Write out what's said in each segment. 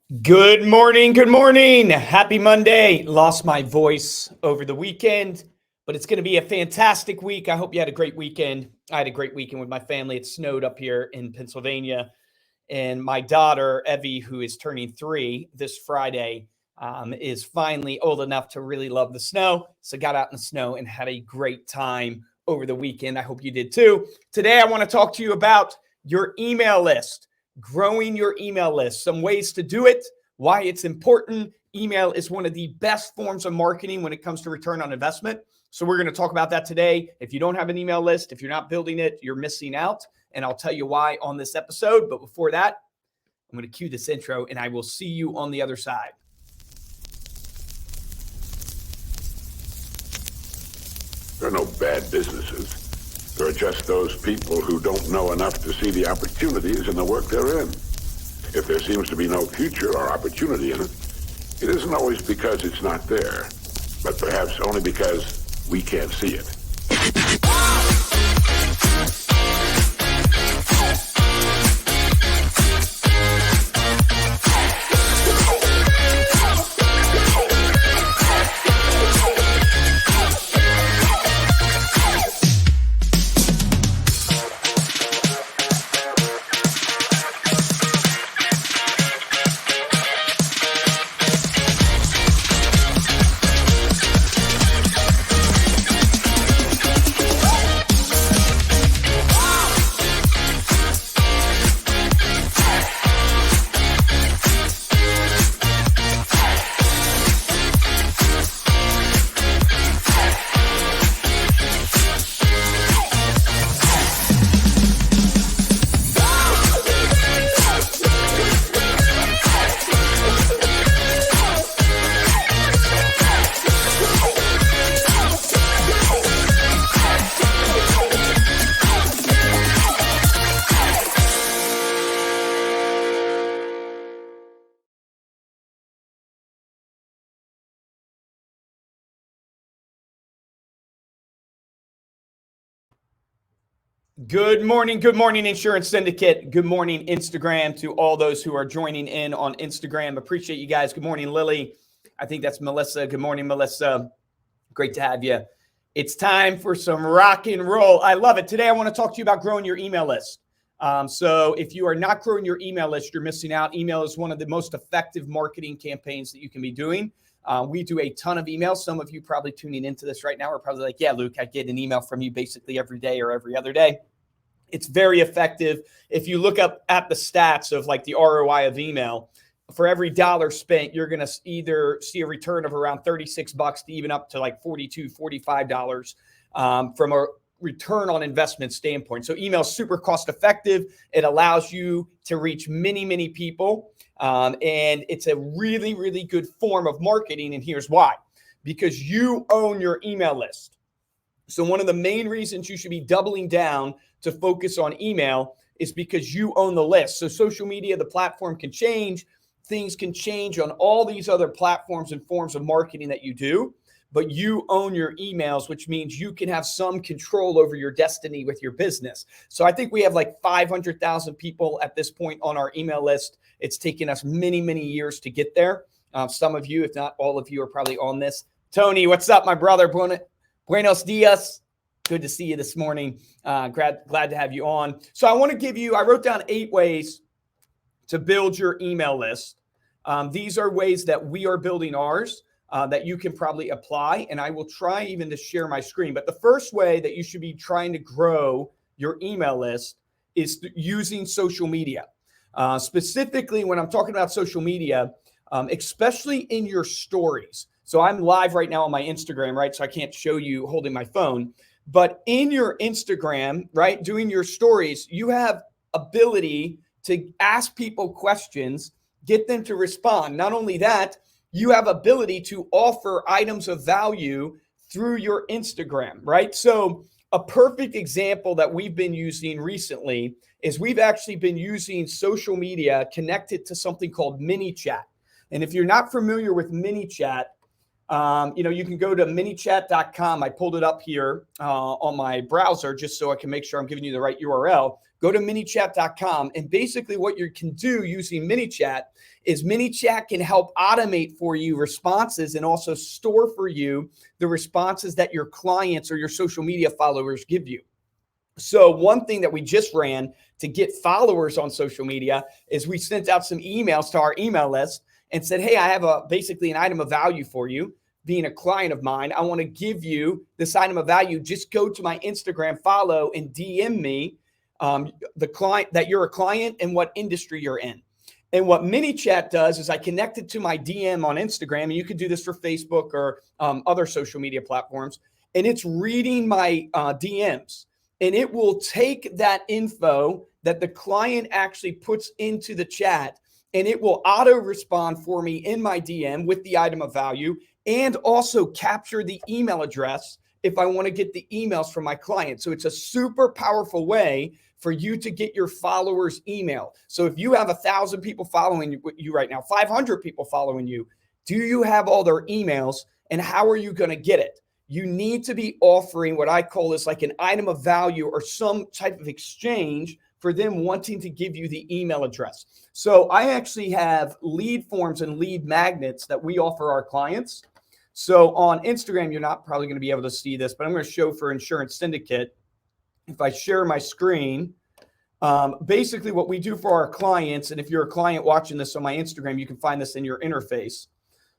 Good morning. Good morning. Happy Monday. Lost my voice over the weekend, but it's going to be a fantastic week. I hope you had a great weekend. I had a great weekend with my family. It snowed up here in Pennsylvania, and my daughter, Evie, who is turning 3 this Friday, is finally old enough to really love the snow. So got out in the snow and had a great time over the weekend. I hope you did too. Today, I want to talk to you about your email list. Growing your email list, some ways to do it, why it's important. Email is one of the best forms of marketing when it comes to return on investment. So we're going to talk about that today. If you don't have an email list, if you're not building it, you're missing out. And I'll tell you why on this episode. But before that, I'm going to cue this intro and I will see you on the other side. There are no bad businesses. There are just those people who don't know enough to see the opportunities in the work they're in. If there seems to be no future or opportunity in it, it isn't always because it's not there, but perhaps only because we can't see it. Good morning, Insurance Syndicate. Good morning, Instagram, to all those who are joining in on Instagram. Appreciate you guys. Good morning, Lily. I think that's Melissa. Good morning, Melissa. Great to have you. It's time for some rock and roll. I love it. Today, I want to talk to you about growing your email list. So if you are not growing your email list, you're missing out. Email is one of the most effective marketing campaigns that you can be doing. We do a ton of emails. Some of you probably tuning into this right now are probably like, yeah, Luke, I get an email from you basically every day or every other day. It's very effective. If you look up at the stats of like the ROI of email, for every dollar spent, you're going to either see a return of around $36 to even up to like $42, $45 from a return on investment standpoint. So email is super cost effective. It allows you to reach many, many people. And it's a really, really good form of marketing. And here's why. Because you own your email list. So one of the main reasons you should be doubling down to focus on email is because you own the list. So social media, the platform can change. Things can change on all these other platforms and forms of marketing that you do, but you own your emails, which means you can have some control over your destiny with your business. So I think we have like 500,000 people at this point on our email list. It's taken us many, many years to get there. Some of you, if not all of you, are probably on this. Tony, what's up, my brother? Buenos dias. Good to see you this morning. Glad to have you on. So I want to give you, I wrote down 8 ways to build your email list. These are ways that we are building ours that you can probably apply. And I will try even to share my screen. But the first way that you should be trying to grow your email list is using social media. Specifically, when I'm talking about social media, especially in your stories. So I'm live right now on my Instagram, right? So I can't show you holding my phone. But in your Instagram, right, doing your stories, you have ability to ask people questions, get them to respond. Not only that, you have ability to offer items of value through your Instagram, right? So a perfect example that we've been using recently is we've actually been using social media connected to something called ManyChat. And if you're not familiar with ManyChat, You can go to minichat.com. I pulled it up here on my browser just so I can make sure I'm giving you the right URL. Go to minichat.com. And basically what you can do using MiniChat is MiniChat can help automate for you responses and also store for you the responses that your clients or your social media followers give you. So one thing that we just ran to get followers on social media is we sent out some emails to our email list and said, hey, I have basically an item of value for you. Being a client of mine, I want to give you this item of value. Just go to my Instagram, follow, and DM me the client that you're a client and what industry you're in. And what MiniChat does is I connect it to my DM on Instagram, and you can do this for Facebook or other social media platforms, and it's reading my DMs. And it will take that info that the client actually puts into the chat, and it will auto respond for me in my DM with the item of value, and also capture the email address if I want to get the emails from my client. So it's a super powerful way for you to get your followers' email. So if you have 1,000 people following you right now, 500 people following you, do you have all their emails, and how are you going to get it? You need to be offering what I call this like an item of value or some type of exchange for them wanting to give you the email address. So I actually have lead forms and lead magnets that we offer our clients. So on Instagram, you're not probably going to be able to see this, but I'm going to show for Insurance Syndicate. If I share my screen, basically what we do for our clients, and if you're a client watching this on my Instagram, you can find this in your interface.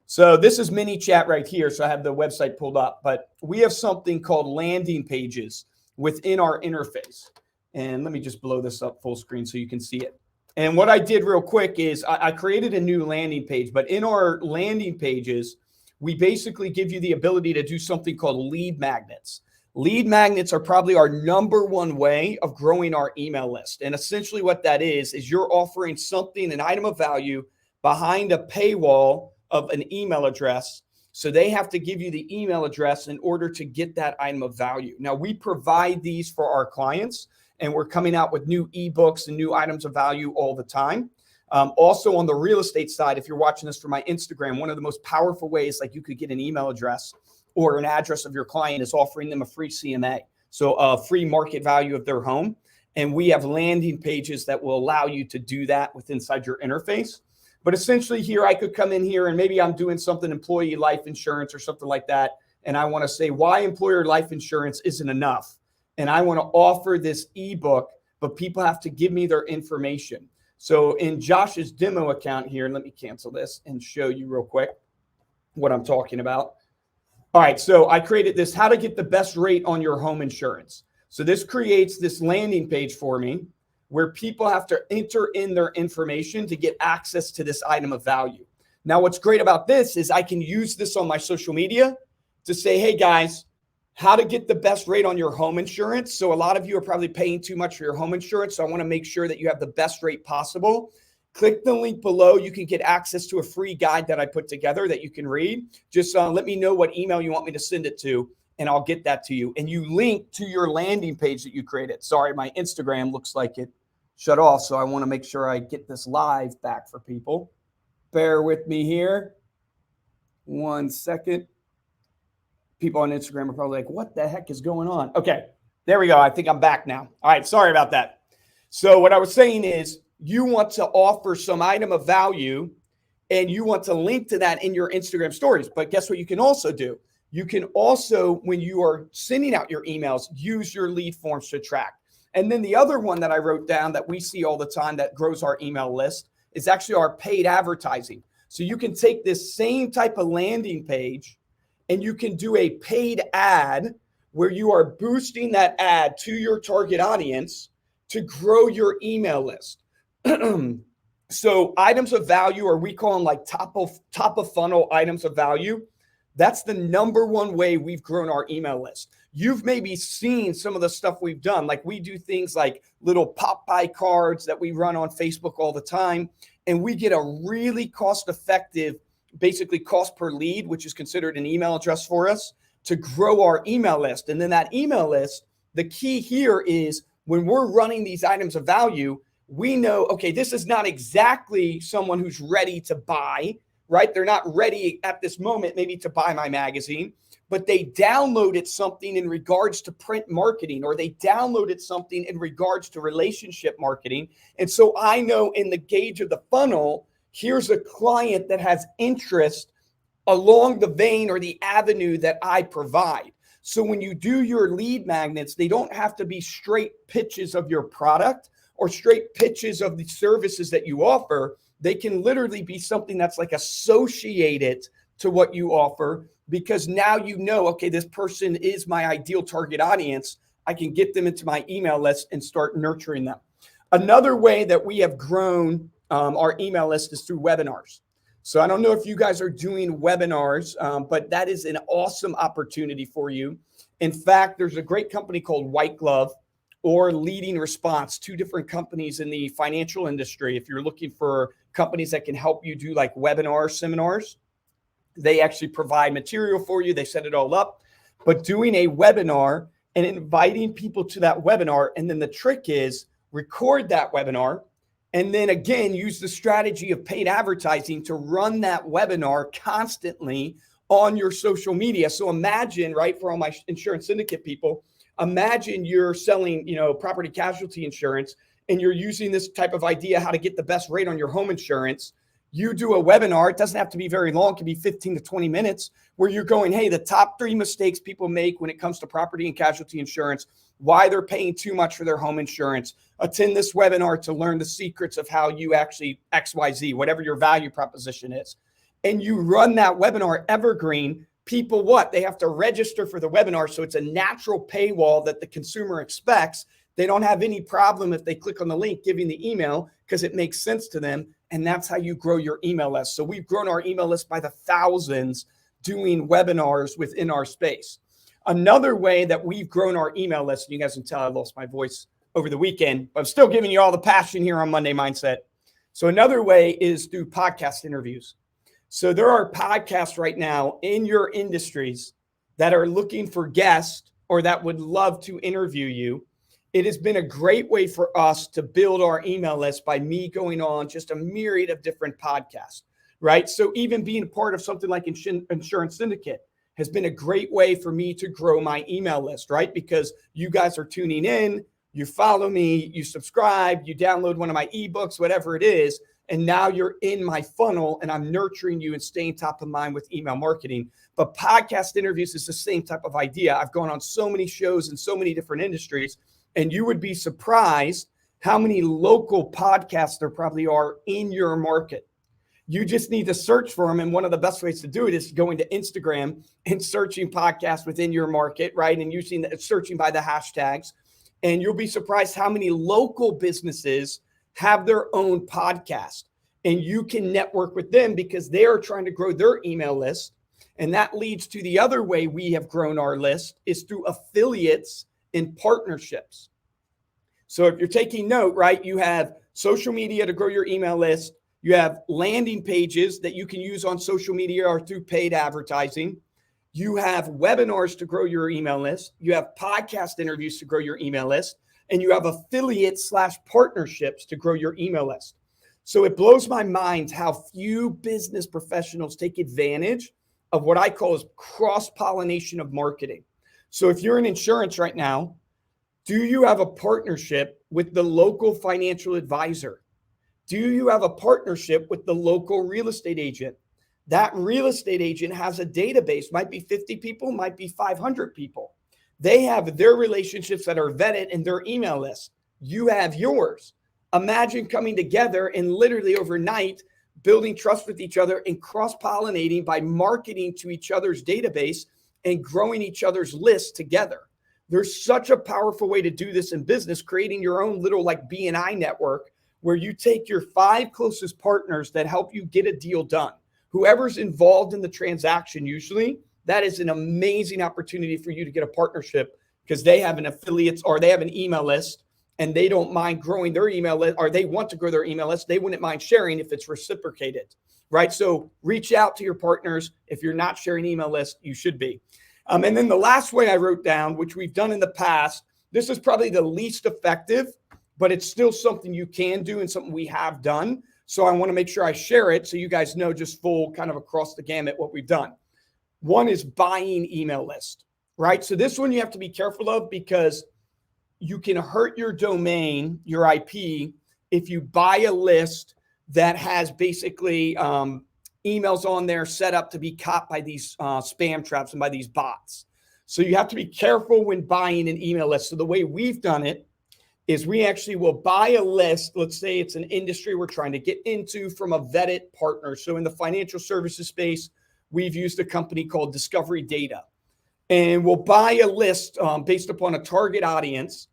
So this is MiniChat right here. So I have the website pulled up, but we have something called landing pages within our interface. And let me just blow this up full screen so you can see it. And what I did real quick is I created a new landing page, but in our landing pages, we basically give you the ability to do something called lead magnets. Lead magnets are probably our number one way of growing our email list. And essentially what that is you're offering something, an item of value behind a paywall of an email address. So they have to give you the email address in order to get that item of value. Now we provide these for our clients, and we're coming out with new ebooks and new items of value all the time. Also on the real estate side, if you're watching this from my Instagram, one of the most powerful ways like you could get an email address or an address of your client is offering them a free CMA. So a free market value of their home. And we have landing pages that will allow you to do that with inside your interface. But essentially here, I could come in here and maybe I'm doing something employee life insurance or something like that. And I want to say why employer life insurance isn't enough. And I want to offer this ebook, but people have to give me their information. So in Josh's demo account here, and let me cancel this and show you real quick what I'm talking about. All right, so I created this, how to get the best rate on your home insurance. So this creates this landing page for me where people have to enter in their information to get access to this item of value. Now, what's great about this is I can use this on my social media to say, hey guys, how to get the best rate on your home insurance. So a lot of you are probably paying too much for your home insurance. So I want to make sure that you have the best rate possible. Click the link below. You can get access to a free guide that I put together that you can read. Just let me know what email you want me to send it to, and I'll get that to you. And you link to your landing page that you created. Sorry, my Instagram looks like it shut off. So I want to make sure I get this live back for people. Bear with me here. 1 second. People on Instagram are probably like, what the heck is going on? Okay, there we go. I think I'm back now. All right, sorry about that. So what I was saying is you want to offer some item of value and you want to link to that in your Instagram stories. But guess what you can also do? You can also, when you are sending out your emails, use your lead forms to track. And then the other one that I wrote down that we see all the time that grows our email list is actually our paid advertising. So you can take this same type of landing page and you can do a paid ad where you are boosting that ad to your target audience to grow your email list. So items of value, or we call them like top of funnel items of value. That's the number one way we've grown our email list. You've maybe seen some of the stuff we've done. Like we do things like little Popeye cards that we run on Facebook all the time. And we get a really cost-effective, basically cost per lead, which is considered an email address for us, to grow our email list. And then that email list, the key here is when we're running these items of value, we know, okay, this is not exactly someone who's ready to buy. right? They're not ready at this moment maybe to buy my magazine, but they downloaded something in regards to print marketing, or they downloaded something in regards to relationship marketing. And so I know in the gauge of the funnel, here's a client that has interest along the vein or the avenue that I provide. So when you do your lead magnets, they don't have to be straight pitches of your product or straight pitches of the services that you offer. They can literally be something that's like associated to what you offer, because now you know, okay, this person is my ideal target audience. I can get them into my email list and start nurturing them. Another way that we have grown our email list is through webinars. So I don't know if you guys are doing webinars, but that is an awesome opportunity for you. In fact, there's a great company called White Glove or Leading Response, two different companies in the financial industry. If you're looking for companies that can help you do like webinar seminars, they actually provide material for you. They set it all up. But doing a webinar and inviting people to that webinar, and then the trick is record that webinar, and then again, use the strategy of paid advertising to run that webinar constantly on your social media. So imagine, right, for all my insurance syndicate people, imagine you're selling, property casualty insurance, and you're using this type of idea, how to get the best rate on your home insurance. You do a webinar. It doesn't have to be very long. It can be 15 to 20 minutes where you're going, hey, the top 3 mistakes people make when it comes to property and casualty insurance, why they're paying too much for their home insurance. Attend this webinar to learn the secrets of how you actually XYZ, whatever your value proposition is. And you run that webinar evergreen. People, what? They have to register for the webinar. So it's a natural paywall that the consumer expects. They don't have any problem if they click on the link, giving the email, because it makes sense to them. And that's how you grow your email list. So we've grown our email list by the thousands doing webinars within our space. Another way that we've grown our email list, and you guys can tell I lost my voice over the weekend, but I'm still giving you all the passion here on Monday Mindset. So another way is through podcast interviews. So there are podcasts right now in your industries that are looking for guests or that would love to interview you. It has been a great way for us to build our email list by me going on just a myriad of different podcasts, right? So even being part of something like Insurance Syndicate has been a great way for me to grow my email list, right? Because you guys are tuning in, you follow me, you subscribe, you download one of my ebooks, whatever it is, and now you're in my funnel and I'm nurturing you and staying top of mind with email marketing. But podcast interviews is the same type of idea. I've gone on so many shows in so many different industries, and you would be surprised how many local podcasts there probably are in your market. You just need to search for them. And one of the best ways to do it is going to Instagram and searching podcasts within your market, right? And using searching by the hashtags. And you'll be surprised how many local businesses have their own podcast. And you can network with them because they are trying to grow their email list. And that leads to the other way we have grown our list is through affiliates and partnerships. So if you're taking note, right, you have social media to grow your email list. You have landing pages that you can use on social media or through paid advertising. You have webinars to grow your email list. You have podcast interviews to grow your email list. And you have affiliates/partnerships to grow your email list. So it blows my mind how few business professionals take advantage of what I call is cross-pollination of marketing. So if you're in insurance right now, do you have a partnership with the local financial advisor? Do you have a partnership with the local real estate agent? That real estate agent has a database, might be 50 people, might be 500 people. They have their relationships that are vetted in their email list. You have yours. Imagine coming together and literally overnight building trust with each other and cross-pollinating by marketing to each other's database and growing each other's lists together. There's such a powerful way to do this in business, creating your own little like BNI network where you take your 5 closest partners that help you get a deal done. Whoever's involved in the transaction, usually that is an amazing opportunity for you to get a partnership because they have an affiliates or they have an email list and they don't mind growing their email list, or they want to grow their email list. They wouldn't mind sharing if it's reciprocated, right? So reach out to your partners. If you're not sharing email list, you should be. And then the last way I wrote down, which we've done in the past, this is probably the least effective, but it's still something you can do and something we have done. So I want to make sure I share it so you guys know just full kind of across the gamut what we've done. One is buying email list, right? So this one you have to be careful of because you can hurt your domain, your IP, if you buy a list that has basically emails on there set up to be caught by these spam traps and by these bots. So you have to be careful when buying an email list. So the way we've done it is we actually will buy a list. Let's say it's an industry we're trying to get into from a vetted partner. So in the financial services space, we've used a company called Discovery Data. And we'll buy a list based upon a target audience.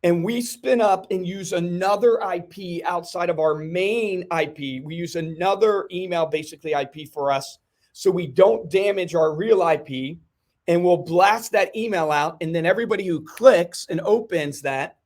And we spin up and use another IP outside of our main IP. We use another email, basically IP for us, so we don't damage our real IP. And we'll blast that email out. And then everybody who clicks and opens that,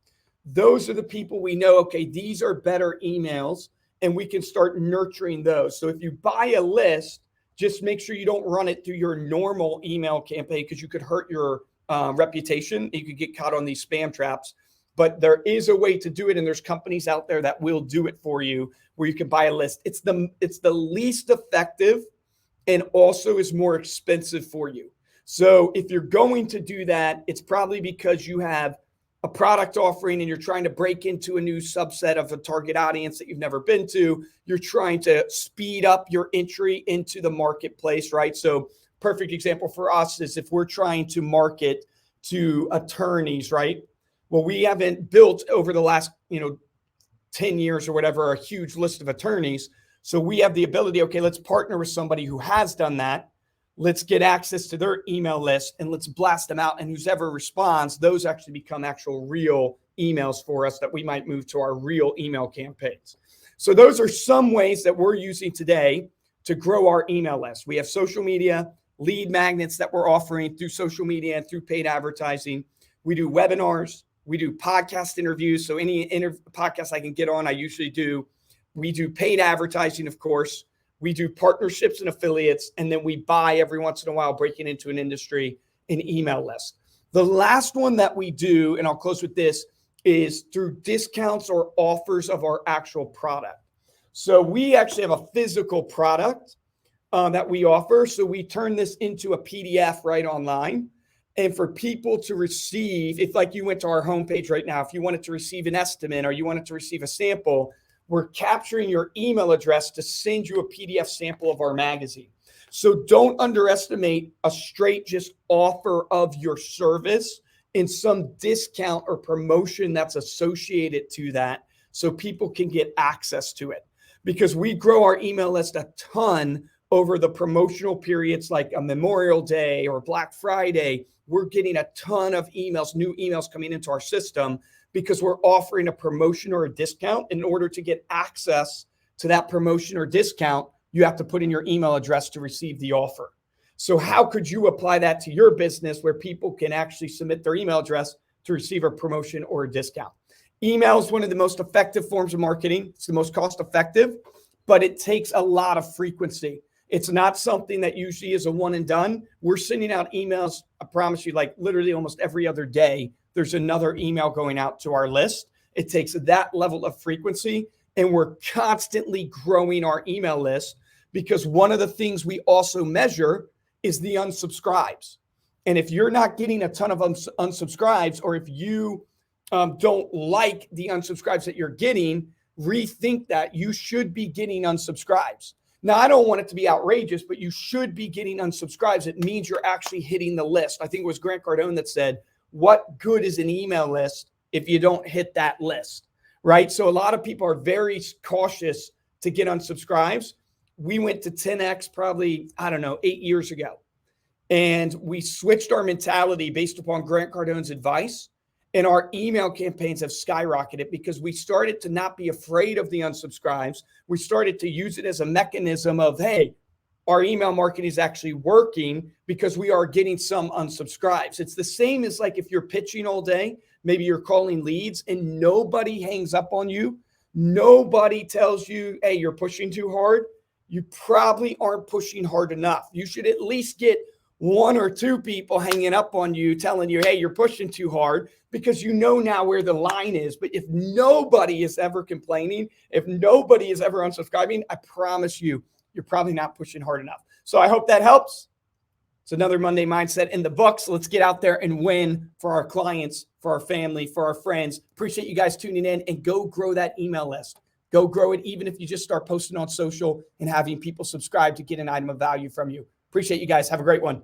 those are the people we know, okay, these are better emails. And we can start nurturing those. So if you buy a list, just make sure you don't run it through your normal email campaign because you could hurt your reputation. You could get caught on these spam traps. But there is a way to do it, and there's companies out there that will do it for you where you can buy a list. It's the least effective and also is more expensive for you. So if you're going to do that, it's probably because you have a product offering and you're trying to break into a new subset of a target audience that you've never been to. You're trying to speed up your entry into the marketplace, right? So perfect example for us is if we're trying to market to attorneys, right? Well, we haven't built over the last, 10 years or whatever, a huge list of attorneys. So we have the ability, okay, let's partner with somebody who has done that. Let's get access to their email list and let's blast them out. And whoever responds, those actually become actual real emails for us that we might move to our real email campaigns. So those are some ways that we're using today to grow our email list. We have social media, lead magnets that we're offering through social media and through paid advertising. We do webinars. We do podcast interviews. So any podcast I can get on, I usually do. We do paid advertising, of course. We do partnerships and affiliates. And then we buy every once in a while, breaking into an industry, an email list. The last one that we do, and I'll close with this, is through discounts or offers of our actual product. So we actually have a physical product that we offer. So we turn this into a PDF right online. And for people to receive, if like you went to our homepage right now, if you wanted to receive an estimate or you wanted to receive a sample, we're capturing your email address to send you a PDF sample of our magazine. So don't underestimate a straight just offer of your service and some discount or promotion that's associated to that so people can get access to it. Because we grow our email list a ton over the promotional periods like a Memorial Day or Black Friday. We're getting a ton of emails, new emails coming into our system because we're offering a promotion or a discount. In order to get access to that promotion or discount, you have to put in your email address to receive the offer. So how could you apply that to your business where people can actually submit their email address to receive a promotion or a discount? Email is one of the most effective forms of marketing. It's the most cost effective, but it takes a lot of frequency. It's not something that usually is a one and done. We're sending out emails, I promise you, like literally almost every other day, there's another email going out to our list. It takes that level of frequency, and we're constantly growing our email list because one of the things we also measure is the unsubscribes. And if you're not getting a ton of unsubscribes, or if you don't like the unsubscribes that you're getting, rethink that. You should be getting unsubscribes. Now, I don't want it to be outrageous, but you should be getting unsubscribes. It means you're actually hitting the list. I think it was Grant Cardone that said, what good is an email list if you don't hit that list, right? So a lot of people are very cautious to get unsubscribes. We went to 10X probably, 8 years ago. And we switched our mentality based upon Grant Cardone's advice. And our email campaigns have skyrocketed because we started to not be afraid of the unsubscribes. We started to use it as a mechanism of, hey, our email marketing is actually working because we are getting some unsubscribes. It's the same as like if you're pitching all day, maybe you're calling leads and nobody hangs up on you. Nobody tells you, hey, you're pushing too hard. You probably aren't pushing hard enough. You should at least get one or two people hanging up on you, telling you, hey, you're pushing too hard, because you know now where the line is. But if nobody is ever complaining, if nobody is ever unsubscribing, I promise you, you're probably not pushing hard enough. So I hope that helps. It's another Monday Mindset in the books. Let's get out there and win for our clients, for our family, for our friends. Appreciate you guys tuning in, and go grow that email list. Go grow it, even if you just start posting on social and having people subscribe to get an item of value from you. Appreciate you guys. Have a great one.